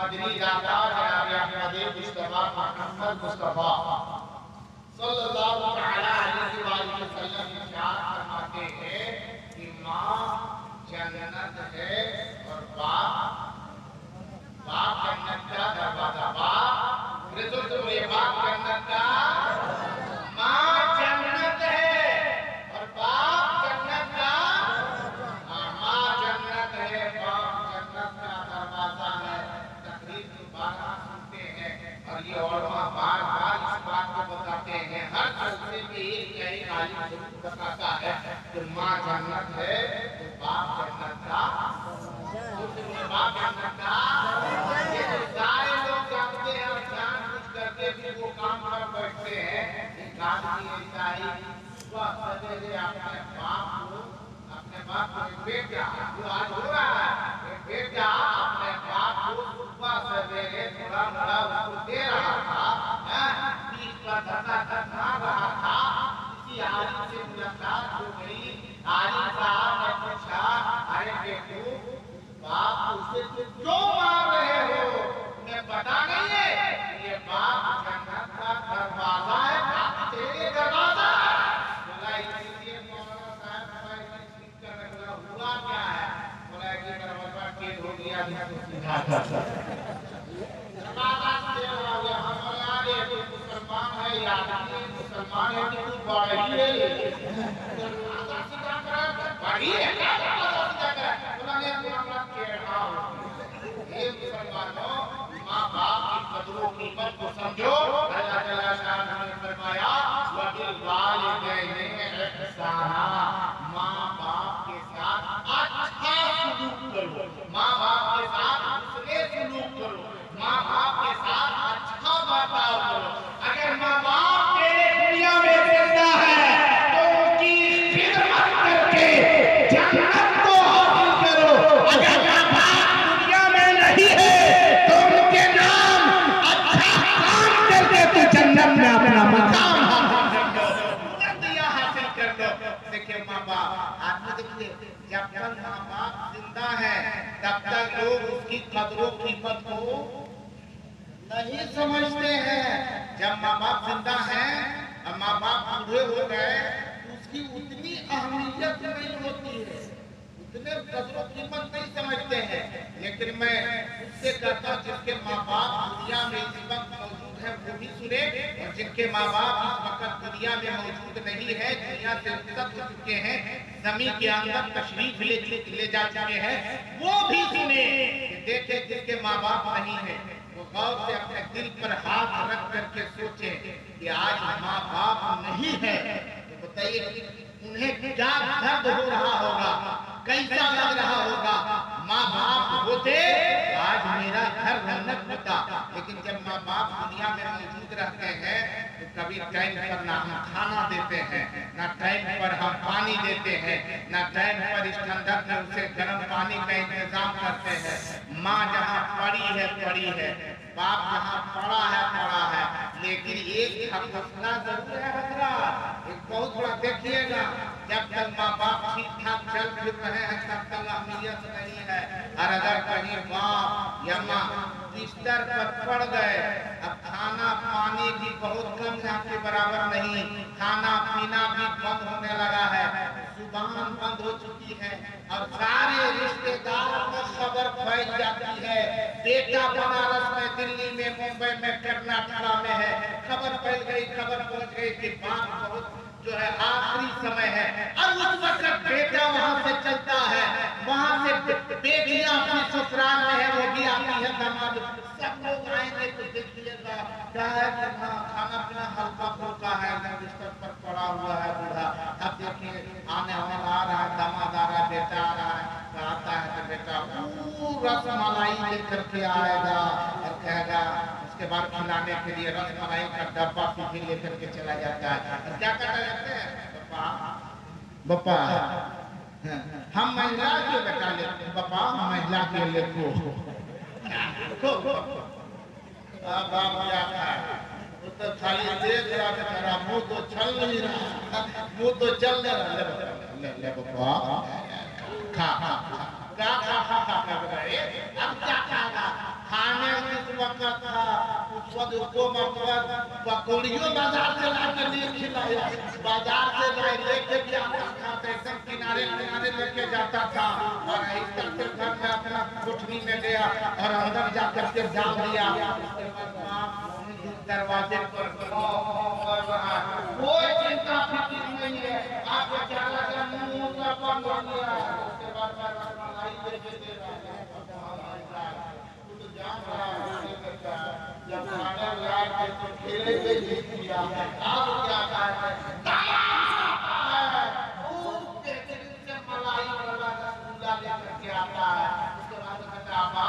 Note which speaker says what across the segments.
Speaker 1: मदनी जाता जनाब अहमद मुस्तफा मोहम्मद मुस्तफा सल्लल्लाहु तआला अलैहि वसल्लम इरशाद फरमाते हैं कि माँ जन्नत है और बाप जन्नत का दरवाजा। बाप जन्नत का, माँ जन्नत है और बाप जन्नत का, माँ जन्नत है, बाप जन्नत का दरवाजा है। तकरीर की बात सुनते हैं और ये उलमा बार बार इस बात को बताते हैं। हर जलसे में एक नई आलिम बताता है कि माँ जन्नत है तो बाप जन्नत का, बाप जन्नत का। ये सारे लोग जानते हैं और जानबूझ करके भी वो काम कर बैठते हैं। एक आदमी ऐसा ही सुबह सवेरे अपने बाप को बेटा जो आज हो रहा है, बेटा अपने बाप को सुबह सवेरे थोड़ा बड़ा उसको दे रहा था, पीठ पर धक्का खा रहा था। किसी आलिम से मुलाकात हो गई। आलिम साहब ने पूछा, अरे बेटू बाप उसे क्यों मार रहे हो? तुम्हें पता नहीं है ये बाप जन्नत का दरवाजा है, बाप तेरे दरवाजा है। बोला इसलिए मौलाना साहब भाई ठीक कर रहे हो, हुआ क्या है? बोला कि दरवाजा टेढ़ हो गया, इसको सीधा कर दरवाजा टेढ़ हो गया। हम बोला अरे तू मुसलमान है या आदमी मुसलमान है कि तू बढ़ी है? दरवाजा सीधा कर, बढ़ी है क्या दरवाजा सीधा कर? बोला नहीं मामला टेढ़ा हो। ये मुसलमानों, माँ बाप की कदरों कीमत को समझो। अल्लाह ताला शान ने फरमाया वबिल वालिदैनि इहसाना, माँ बाप के साथ अच्छा सलूक करो, माँ बाप के साथ उसने सलूक करो, माँ बाप के साथ अच्छा बर्ताव करो। अगर माँ बाप तेरे दुनिया में जिंदा है तो उनकी खिदमत करके जन्नत को हासिल करो। अगर माँ बाप दुनिया में नहीं है तो उनके नाम अच्छा काम करके तू जन्नत में अपना मकाम हासिल कर लो। देखिए माँ बाप, आदमी देखिए जब तक माँ बाप जिंदा है तब तक लोग उसकी कदरों कीमत को नहीं समझते हैं। जब माँ बाप जिंदा हैं और माँ बाप बूढ़े हो गए तो उसकी उतनी अहमियत नहीं होती है, उतने कदर कीमत नहीं समझते हैं। लेकिन मैं उससे कहता हूँ जिसके माँ बाप दुनिया में इस वक्त मौजूद है वो भी सुने, और जिनके माँ बाप इस वक्त दुनिया में मौजूद नहीं है, दुनिया से रुखसत हो चुके हैं, जमीन के अंदर तशरीफ ले जा चुके हैं, वो भी सुने। देखे जिसके माँ बाप नहीं है वो गौर से अपने दिल पर हाथ रख करके सोचे कि आज माँ बाप नहीं है तो बताइए उन्हें क्या दर्द हो रहा होगा, कैसा लग रहा होगा। माँ बाप होते तो आज मेरा घर रौनक होता। लेकिन जब माँ बाप दुनिया में मौजूद रहते हैं तो कभी टाइम पर ना हम खाना देते हैं, ना टाइम पर हम पानी देते हैं, ना टाइम पर इस ठंडक में उसे गर्म पानी का इंतजाम करते हैं। माँ जहाँ पड़ी है, बाप जहाँ पड़ा है, लेकिन एक हसना जरूर है। हसना एक बहुत बड़ा देखिएगा, जब तक माँ बाप ठीक ठाक चल फिर रहे हैं तब तक अहमियत नहीं है। और अगर कहीं बाप या माँ बिस्तर पर पड़ गए, अब खाना पानी भी बहुत कम के बराबर नहीं, खाना पीना भी बंद होने लगा है, जुबान बंद हो चुकी है और सारे रिश्तेदारों को खबर फैल जाती है। बेटा बनारस में, दिल्ली में, मुंबई में, कर्नाटक में है, खबर फैल गई, खबर पहुंच गई कि बाप बहुत जो है आखिरी समय है। अब उस वक्त बेटा वहां से चलता है, वहां से बेटियां अपने ससुराल में है, वो भी आती है, दामाद सब लोग आएंगे तो देखिएगा क्या है कि खाना पीना हल्का फुल्का है, बिस्तर पर पड़ा हुआ है बूढ़ा। अब देखिए आने वाला आ रहा है, दामाद आ रहा है, बेटा आ रहा है, आता है तो बेटा रसमलाई लेकर के आएगा और कहेगा, उसके बाद खिलाने के लिए रसमलाई का डब्बा पीछे लेकर के चला जाता है। और क्या कहता जाते हैं, बप्पा हम महिला के बेटा ले, बप्पा हम महिला के लेको बाप क्या है, वो तो खाली देख रहा बेचारा, मुंह तो चल नहीं रहा, मुंह तो चल नहीं रहा। ले बप्पा खा खा खा खा खा खा खा खा। अब क्या खाएगा? खाने करता था उस वक्त उसको मतलब पकौड़ियों बाजार से ला के नहीं खिलाया, बाजार से लेके भी आता था तो एकदम किनारे किनारे लेके जाता था और ऐसा फिर घर में अपना कोठरी में गया और अंदर जाकर के डाल दिया। दरवाजे पर कोई चिंता फिक्र नहीं है, आपको क्या लगा मुंह का बंद हो गया, उसके बाद मलाई लेके दे रहा है, जान रहा है जब खाना लाए थे तो खेले पे जीत किया, अब क्या है से मलाई वाला रसगुल्ला लेकर के आता है, उसके बाद कहता है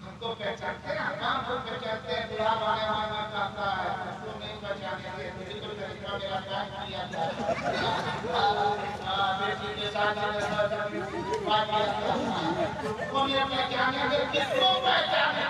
Speaker 1: हमको पहचानते हैं, हमको पहचानते हैं, बुरा वाले वाला कहता है उसको नहीं पहचाने के मुझे तो तरीका मेरा काम किया था, बेटी के साथ बात किया था, तुमको मेरे पहचाने के किसको पहचाने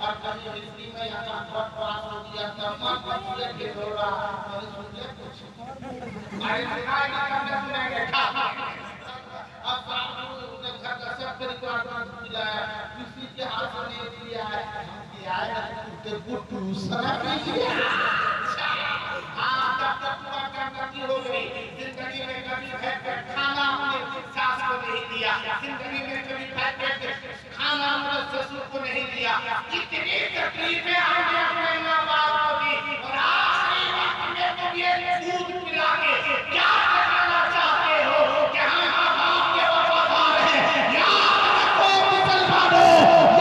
Speaker 1: और कहीं हिस्ट्री में यहाँ बहुत पास हो गया तब मत के थोड़ा मैंने सुन लिया कुछ अरे दिखाई ना करने सुनेंगे अब उसने घर का सब परिवार को बुलाया किसी के हाथ में नहीं दिया है दिया है तो गुट्टू शराब पी लिया हाँ तब तक पूरा करती हो गई जिंदगी में कभी खाना अपने सास को नहीं दिया जिंदगी में कभी खाना अपने ससुर को नहीं दिया इतनी तकलीफें हमने अपने माँ बाप को दी और आखिरी वक्त में तुम ये दूध पिला के क्या बताना चाहते हो कि हम माँ बाप के वफादार हैं याद रखो मुसलमानों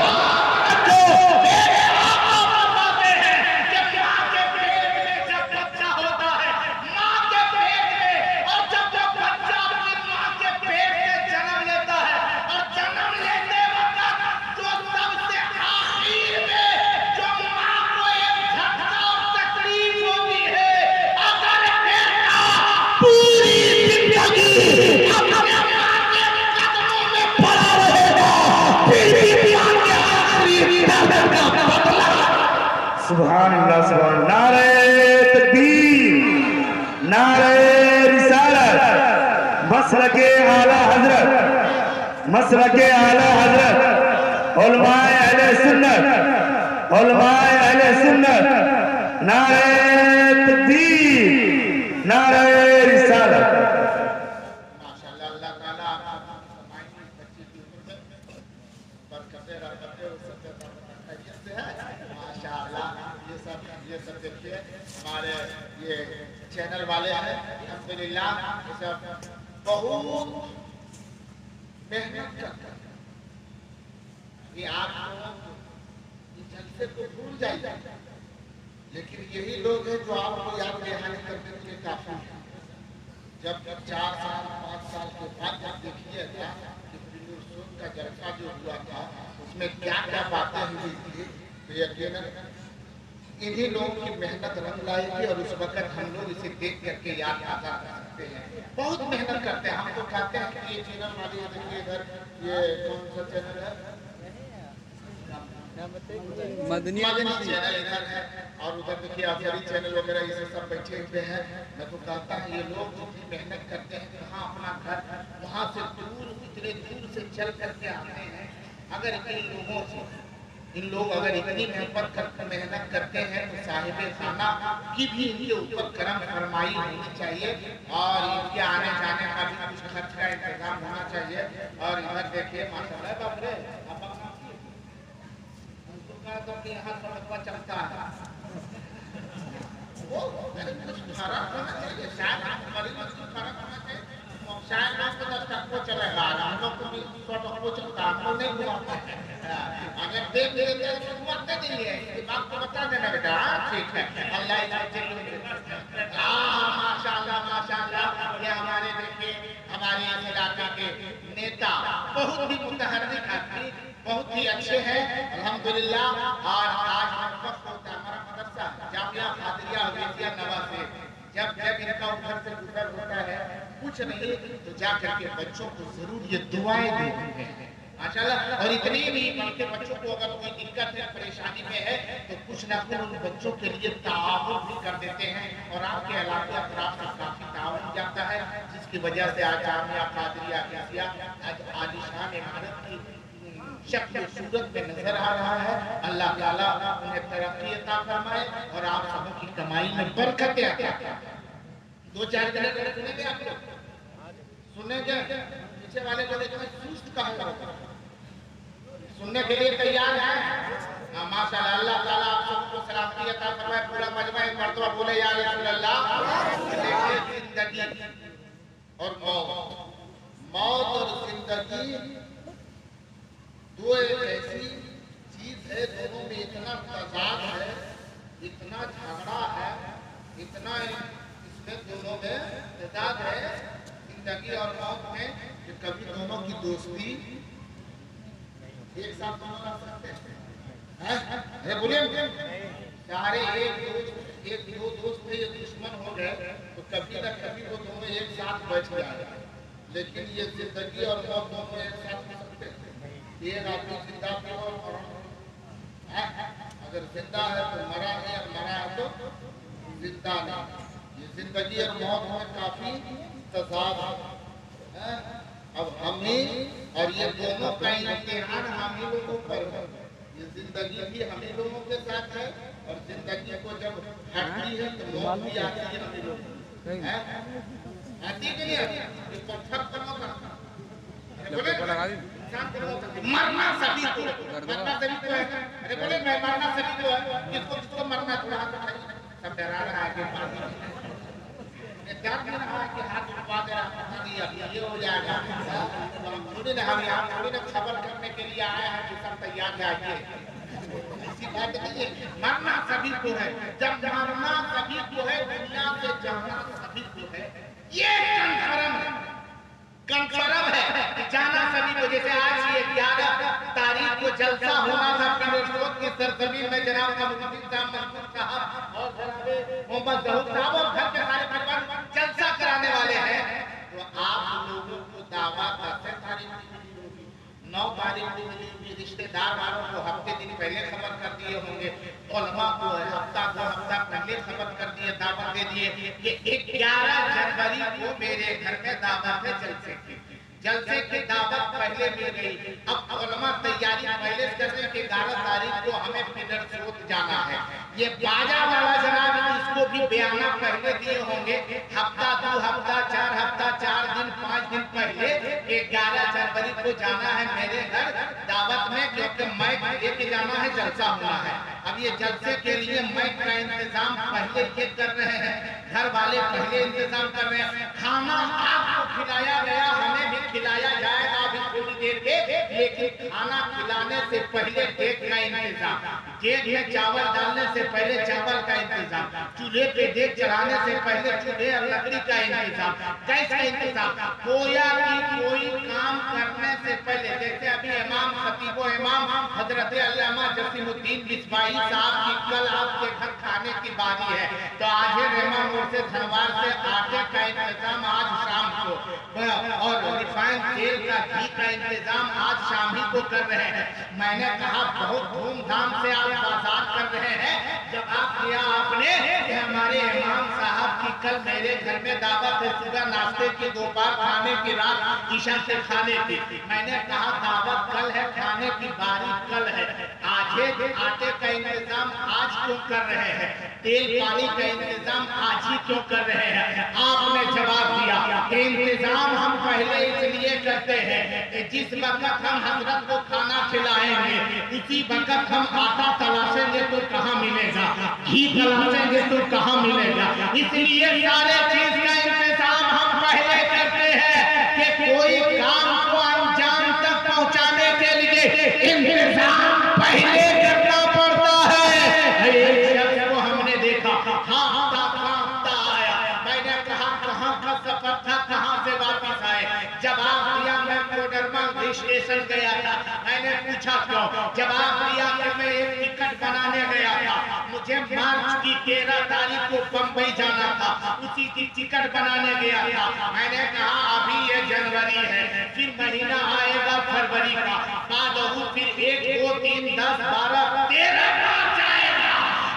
Speaker 1: याद रखो मेरे आप बताते हैं कि माँ के पेट में जब बच्चा होता है माँ के पेट में और जब बच्चा अपनी माँ के पेट में जन्म लेता है और जन्म लेते वक्त जो सबसे आखिर में जो माँ को एक झटका और तकलीफ होती है अगर बेटा पूरी जिंदगी अपने माँ के कदमों में पड़ा रहेगा फिर भी माँ के आखिरी दर्द का बदला
Speaker 2: सुभान अल्लाह सुभान नारे तकबीर नारे रिसालत मसलके आला हजरत मसलके आला हजरत उलमाए अहले सुन्नत नारे तकबीर नारे रिसालत
Speaker 1: माशाअल्लाह अल्लाह ताला आपको कमाई बच्चे की उम्र में बरकतें रहमतें और सच्चा खैरियत से है माशाअल्लाह ये सब देखिए हमारे ये चैनल वाले हैं अल्हम्दुलिल्लाह ये सब बहुत मेहनत करते हैं ये आप जलसे को भूल जाइए लेकिन यही लोग हैं जो आपको याद दहानी करने के लिए काफी है जब 4 साल 5 साल के बाद जब देखिएगा कि फिल्म का जलसा जो हुआ था उसमें क्या क्या बातें हुई थी तो यकीनन इन्हीं लोगों की मेहनत रंग लाएगी और उस वक्त हम लोग इसे देख करके याद ताज़ा कर सकते हैं बहुत मेहनत करते हैं हम तो कहते हैं कि ये चैनल वाले देखिए इधर ये कौन सा चैनल है मदनी चैनल इधर है और उधर देखिए आफरी चैनल वगैरह ये सब बैठे हुए हैं मैं तो कहता हूँ ये लोग जितनी मेहनत करते हैं कहाँ अपना घर वहाँ से दूर इतने दूर से चल करके आते हैं अगर इन लोग अगर इतनी मेहनत करते हैं तो साहिब खाना की भी इनके ऊपर करम फरमाई होनी चाहिए और इनके आने जाने का भी कुछ खर्च का इंतजाम होना चाहिए और इधर देखिए माशाल्लाह बाप रे यहाँ सड़क चलता है वो नहीं घुमाते हैं। अगर देख लेते हैं तो घुमाते नहीं है, ये बात को बता देना बेटा। ठीक है, अल्लाह माशाल्लाह। ये हमारे देखिए हमारे इस इलाके के नेता बहुत ही मुतहर्रिक आदमी, बहुत ही अच्छे हैं अल्हम्दुलिल्लाह। और आज वक्त होता है हमारा मदरसा जामिया कादरिया हवेलिया नवासे, जब इनका उधर से गुजर होता है कुछ नहीं तो जा करके बच्चों को जरूर ये दुआएं देते हैं माशाल्लाह। और इतनी भी इनके बच्चों को अगर कोई दिक्कत है परेशानी में है तो कुछ ना कुछ उन बच्चों के लिए ताउन भी कर देते हैं। और आपके इलाके अफराद से काफी ताउन जाता है, जिसकी वजह से आज जामिया कादरिया हवेलिया आज आलीशान इमारत की शक्ल सूरत में नजर आ रहा है। अल्लाह ताला उन्हें तरक्की अता फरमाए और आप सबों की कमाई में बरकत अता फरमाए। 2-4 मिनट सुनेंगे आप लोग, सुनेंगे? पीछे वाले को देखना सुस्त कहाँ होगा, सुनने के लिए तैयार है? माशाअल्लाह। अल्लाह ताला आप सबको सलामती अता फरमाए। पूरा मजमा एक मर्तबा बोले या रसूल अल्लाह। देखिए जिंदगी और मौत और जिंदगी दो एक ऐसी चीज है, दोनों में इतना तजाद है, इतना झगड़ा है, इतना इसमें दोनों में तजाद है जिंदगी और मौत में कि कभी दोनों की दोस्ती एक साथ दोनों रह सकते हैं? अरे बोलिए, सारे एक दो दोस्त थे, ये दुश्मन हो गए तो कभी ना कभी वो दोनों एक साथ बैठ जाए। लेकिन ये जिंदगी और मौत दोनों एक साथ हो सकते हैं। एक आदमी जिंदा था और अगर जिंदा है तो मरा है, और मरा है तो जिंदा नहीं। ये जिंदगी और मौत में काफी तजाद है। अब हमें और ये दोनों का इम्तिहान हम ही लोगों पर है। ये जिंदगी भी हम ही लोगों के साथ है और जिंदगी को जब हटती है तो मौत भी आती है हम ही लोगों को। आती कि नहीं आती? ये पत्थर पर मरना सभी को, मरना सभी को है। अरे बोले मैं मरना सभी को है, किसको मरना थोड़ा हाथ उठाइए। सब डरा रहा है कि डर रहा है कि हाथ उठवा दे रहा है ये हो जाएगा। थोड़ी ना हम यहाँ थोड़ी ना खबर करने के लिए आए हैं कि सब तैयार जाइए, ऐसी बात नहीं है। मरना सभी को है, जब मरना सभी को है दुनिया से जाना सभी को है, ये कंफर्म है जाना सभी को। जैसे आज ये 11 तारीख को जलसा होना था पीरोजपुर की सरजमीन में, जनाब मुफ्ती साहब मंसूर साहब और जनाब मोहम्मद जहूर साहब और घर के सारे परिवार जलसा कराने वाले हैं। तो आप लोगों को दावत 10 तारीख को मिली होगी, 9 तारीख को मिली होगी। रिश्तेदार वालों को हफ्ते दिन पहले खबर कर दिए होंगे, उलमा को हफ्ता पहले खबर कर दिए, दावत दे दिए कि 11 जनवरी को मेरे घर में दावत है जलसे की दावत पहले मिल गई। अब उलमा तैयारी पहले कर रहे हैं कि 11 तारीख को हमें पीरोजपुर जाना है। ये बाजा वाला जनाब इसको भी बयाना पहले दिए होंगे, हफ्ता 2 हफ्ता 4 हफ्ता 4 दिन 5 दिन पहले 11 जनवरी को जाना है मेरे घर दावत में, क्योंकि मैं लेके जाना है, जलसा होना है। अब ये जलसे के लिए माइक का इंतजाम पहले ये कर रहे हैं, घर वाले पहले इंतजाम कर रहे हैं। खाना आपको खिलाया गया, हमें भी खिलाया जाएगा अभी थोड़ी देर के, लेकिन खाना खिलाने से पहले देग का इंतजाम, देग में चावल डालने से पहले चावल का इंतजाम, चूल्हे पे देग चढ़ाने से पहले चूल्हे और लकड़ी का इंतजाम, गैस का इंतजाम, कोया की कोई काम करने से पहले। जैसे अभी इमाम खतीबो इमाम हजरत अल्लामा जसीमुद्दीन बिस्वाई साहब की कल आपके घर खाने की बारी है, तो आज रहमान मोड़ से धनवार से आटे का इंतजाम आज शाम को और रिफाइंड तेल का घी का इंतजाम आज शाम ही को कर रहे हैं। मैंने कहा बहुत धूमधाम से आप बाजार कर रहे हैं, जवाब दिया आपने कि हमारे इमाम साहब की कल मेरे घर में दावत है, सुबह नाश्ते की, दोपहर खाने की, रात ईशा से खाने की। मैंने कहा दावत कल है, खाने की बारी कल है, आज आटे का इंतजाम आज क्यों कर रहे हैं, तेल पानी का इंतजाम आज ही क्यों कर रहे हैं? आपने जवाब दिया कि इंतजाम हम पहले इसलिए करते हैं कि जिस वक्त हम हजरत को खाना खिलाएंगे उसी वक्त हम आटा तलाशेंगे तो कहाँ मिलेगा, घी तलाशेंगे तो कहाँ मिलेगा। इसलिए सारे चीज का इंतजाम हम पहले करते हैं कि कोई काम को अंजाम तक पहुंचाने के लिए पहले करना पड़ता है। एक शख्स को हमने देखा, कांपता आया। मैंने कहा कहाँ का सफर था, कहाँ से वापस आए? जवाब दिया मैं कोडरमा स्टेशन गया था। मैंने पूछा क्यों? जवाब दिया कि मैं एक टिकट बनाने गया था, मुझे मार्च की 13 तारीख को बंबई जाना था, उसी की टिकट बनाने गया था। मैंने कहा अभी ये जनवरी है, फिर महीना आएगा फरवरी का, बाद फिर 1 2 3 10 12 13 मार्च आएगा,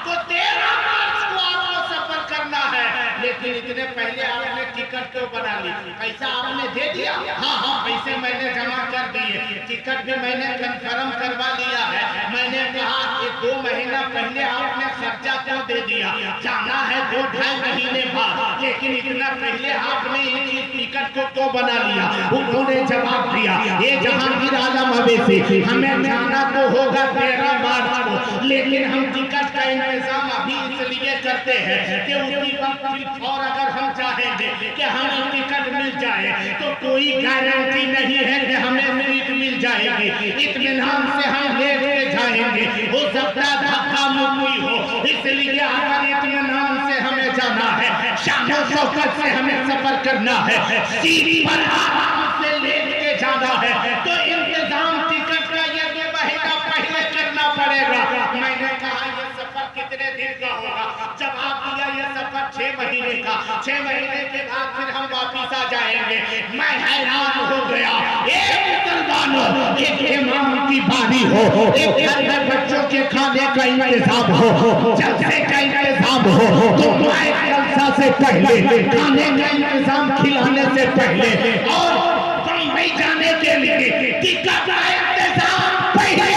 Speaker 1: तो 13 मार्च को आपको सफर करना है। लेकिन इतने पहले आपने टिकट क्यों बना ली? पैसा आपने दे दिया? हाँ पैसे मैंने जमा कर दिए, टिकट भी मैंने कंफर्म करवा लिया है। मैंने कहा कि 2 महीना पहले आपने खर्चा क्यों दे दिया? जाना है 2-2.5 महीने बाद, लेकिन इतना पहले आपने इस टिकट को क्यों बना लिया? उन्होंने जवाब दिया, ये जहांगीर आलम अवैसी, हमें जाना तो होगा 13 मार्च को, लेकिन हम टिकट का इंतजाम अभी इसलिए करते हैं कि उसी वक्त और अगर हम चाहेंगे कि हमें टिकट मिल जाए तो कोई गारंटी नहीं है कि हमें सीट मिल जाएगी। इत्मीनान से हम लेट के जाएंगे, हो सकता है धक्का मुक्की हो, इसलिए अगर इत्मीनान से हमें जाना है, शान शौकत से हमें सफर करना है, सीट पर आराम से लेट के जाना है, तो इंतजाम टिकट का ये 2 महीना पहले करना पड़ेगा। मैंने कहा ये सफर कितने दिन का होगा? जवाब दिया ये सफर 6 महीने का, 6 महीने के बाद फिर हम वापिस आ जाएंगे। मैं हैरान हो गया। एक मुसलमानों, एक इमाम की बारी हो, एक घर में बच्चों के खाने का इंतजाम हो, जलसे का इंतजाम हो, तो मैं जलसा से पहले, खाने का इंतजाम खिलाने से पहले और बंबई जाने के लिए टिकट का इंतजाम पहले,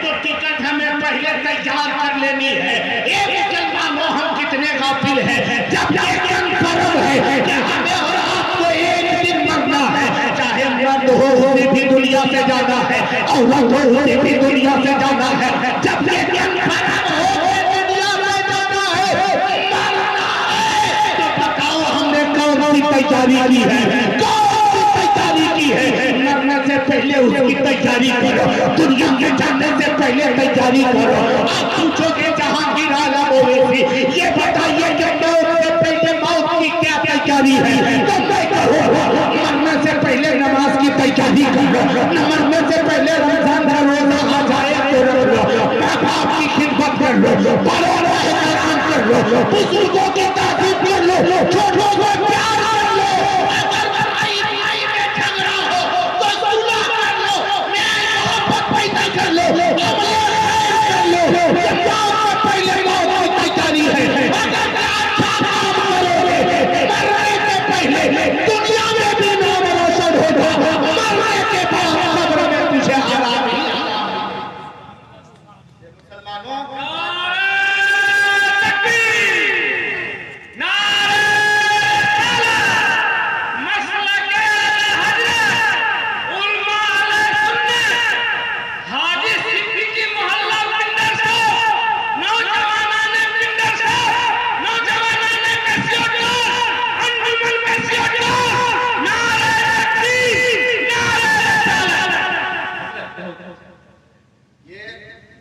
Speaker 1: तो टिकट हमें पहले तैयार कर लेनी है। एक मुसलमानों हम कितने गाफिल हैं, जब ये कन्फर्म है कि हमें और आपको एक दिन मरना है, चाहे मर्द हो उसे भी दुनिया से जाना है, औरत हो उसे भी दुनिया से जाना है। जब ये कन्फर्म हो दुनिया में जाना है, मरना है, तो बताओ हमने कौन सी तैयारी की है? की है? मरने से पहले उसकी तैयारी करो, दुनिया के जाने से पहले तैयारी करो। आप पूछोगे जहांगीर आलम ओवैसी, ये बताइए कि मौत से पहले मौत की क्या तैयारी है? तो मैं कहूँ मरने से पहले नमाज की तैयारी करो, मरने से पहले रमजान का रोजा आ जाए तो रख लो, माँ बाप की खिदमत कर लो, बड़ों का एहतराम कर लो, बुजुर्गों की तारीफ कर लो, छोटों को प्यार कर लो, कर लो, कर लो, पहले मौत की तैयारी है। अगर अच्छा काम करोगे, मरने से पहले दुनिया में भी नाम रोशन होगा, मरने के बाद कब्र में तुझे आराम ही आराम। मुसलमानों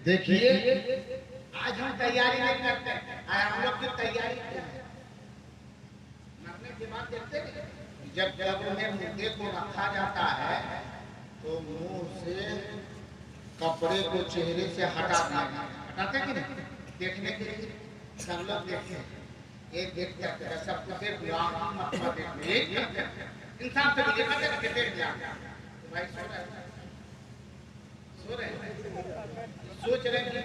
Speaker 1: देखिए, आज हम तैयारी नहीं करते, हम लोग की तैयारी मरने के बाद देखते हैं। जब कब्र में मुर्दे को रखा जाता है तो मुंह से कपड़े को चेहरे से हटाते कि नहीं? देखने के लिए सब लोग देखते हैं, एक देखते हैं, सब कुछ देख लो, इंसान से भी देखा कि देख लिया भाई सो रहे हैं, सोच रहे हैं कि